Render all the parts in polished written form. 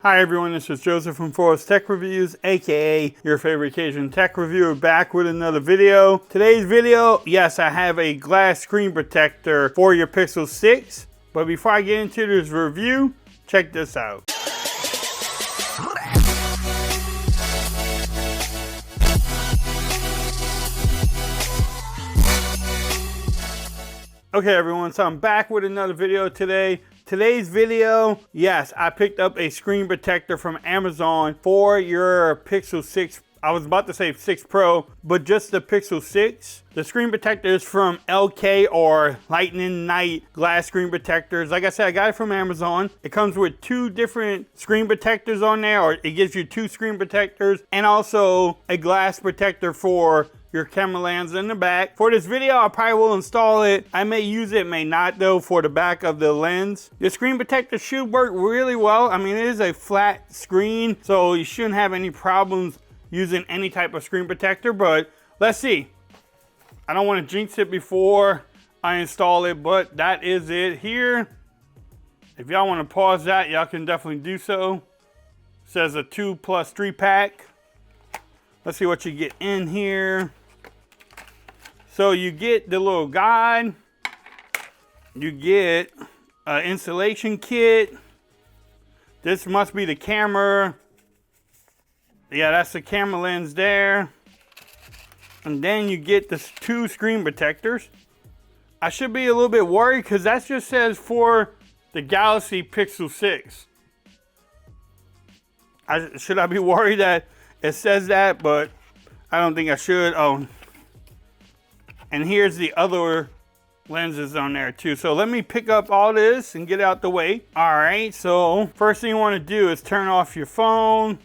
Hi everyone, this is Joseph from Forrest Tech Reviews, aka your favorite Cajun tech reviewer, back with another video. Today's video, yes, I have a glass screen protector for your Pixel 6. But before I get into this review, check this out. Okay everyone, so I'm back with another video today. Today's video, yes, I picked up a screen protector from Amazon for your Pixel 6. I was about to say 6 Pro, but just the Pixel 6. The screen protector is from LK or Lightning Night glass screen protectors. Like I said, I got it from Amazon. It comes with 2 different screen protectors on there, or it gives you 2 screen protectors and also a glass protector for your camera lens in the back. For this video, I probably will install it. I may use it, may not though, for the back of the lens. The screen protector should work really well. I mean, it is a flat screen, so you shouldn't have any problems using any type of screen protector, but let's see. I don't want to jinx it before I install it, but that is it here. If y'all want to pause that, y'all can definitely do so. It says a 2+3 pack. Let's see what you get in here. So you get the little guide, you get an installation kit. This must be the camera. Yeah, that's the camera lens there. And then you get the 2 screen protectors. I should be a little bit worried because that just says for the Galaxy Pixel 6. Should I be worried that it says that? But I don't think I should. Oh. And here's the other lenses on there too. So let me pick up all this and get out the way. All right, so first thing you want to do is turn off your phone.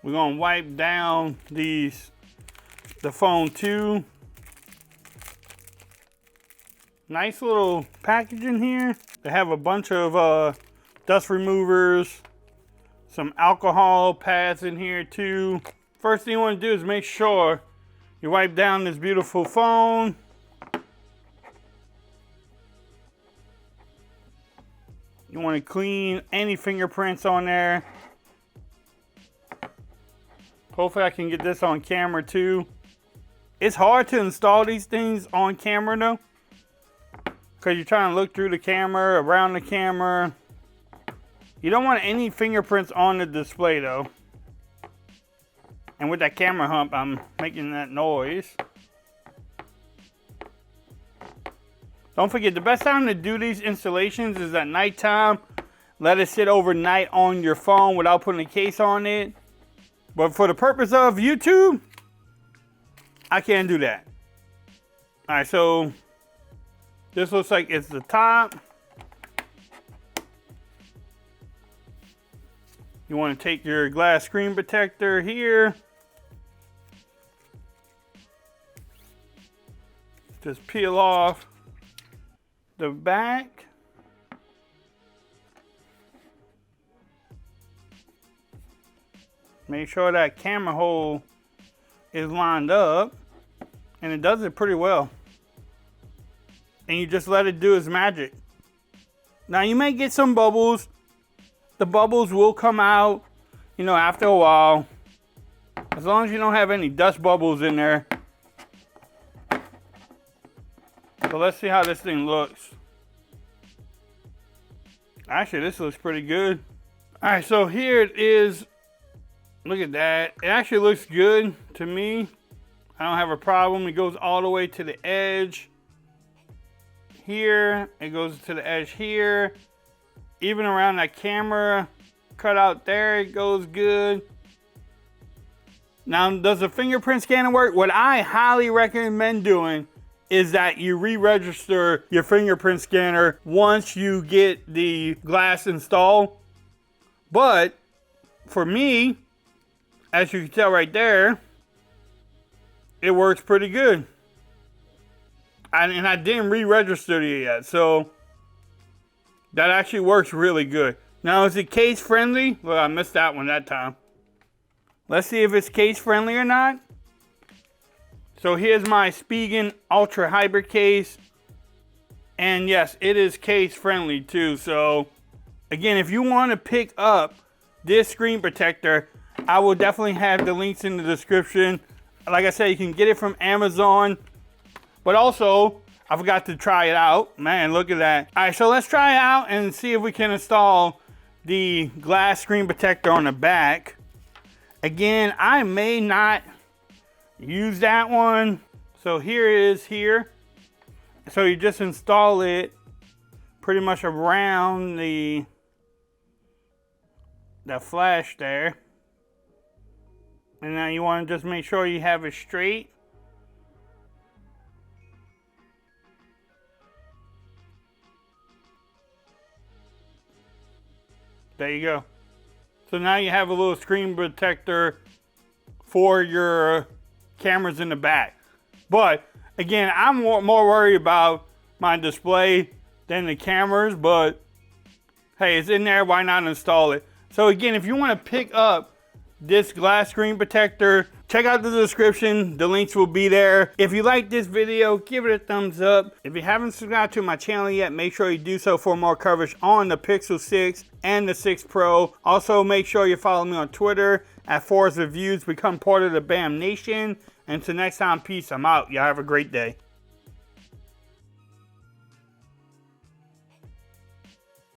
We're gonna wipe down the phone too. Nice little package in here. They have a bunch of dust removers. Some alcohol pads in here too. First thing you want to do is make sure you wipe down this beautiful phone. You want to clean any fingerprints on there. Hopefully I can get this on camera too. It's hard to install these things on camera though, because you're trying to look through the camera, around the camera. You don't want any fingerprints on the display though. And with that camera hump, I'm making that noise. Don't forget, the best time to do these installations is at nighttime. Let it sit overnight on your phone without putting a case on it. But for the purpose of YouTube, I can't do that. All right, so this looks like it's the top. You want to take your glass screen protector here. Just peel off the back. Make sure that camera hole is lined up. And it does it pretty well. And you just let it do its magic. Now you may get some bubbles. The bubbles will come out, you know, after a while. As long as you don't have any dust bubbles in there. So let's see how this thing looks. Actually, this looks pretty good. All right, so here it is. Look at that. It actually looks good to me. I don't have a problem. It goes all the way to the edge here. It goes to the edge here. Even around that camera cutout there, it goes good. Now, does the fingerprint scanner work? What I highly recommend doing is that you re-register your fingerprint scanner once you get the glass installed. But for me, as you can tell right there, it works pretty good. And I didn't re-register it yet, so that actually works really good. Now, is it case friendly? Well, I missed that one that time. Let's see if it's case friendly or not. So here's my Spigen Ultra Hybrid case. And yes, it is case friendly too. So again, if you want to pick up this screen protector, I will definitely have the links in the description. Like I said, you can get it from Amazon, but also I forgot to try it out. Man, look at that. All right, so let's try it out and see if we can install the glass screen protector on the back. Again, I may not use that one. So here it is here. So you just install it pretty much around the flash there. And now you want to just make sure you have it straight. There you go. So now you have a little screen protector for your cameras in the back. But again, I'm more worried about my display than the cameras, but hey, it's in there, why not install it? So again, if you want to pick up this glass screen protector, check out the description, the links will be there. If you like this video, give it a thumbs up. If you haven't subscribed to my channel yet, make sure you do so for more coverage on the Pixel 6 and the 6 Pro. Also, make sure you follow me on Twitter at Forrest Reviews, become part of the BAM Nation. Until next time, peace, I'm out. Y'all have a great day.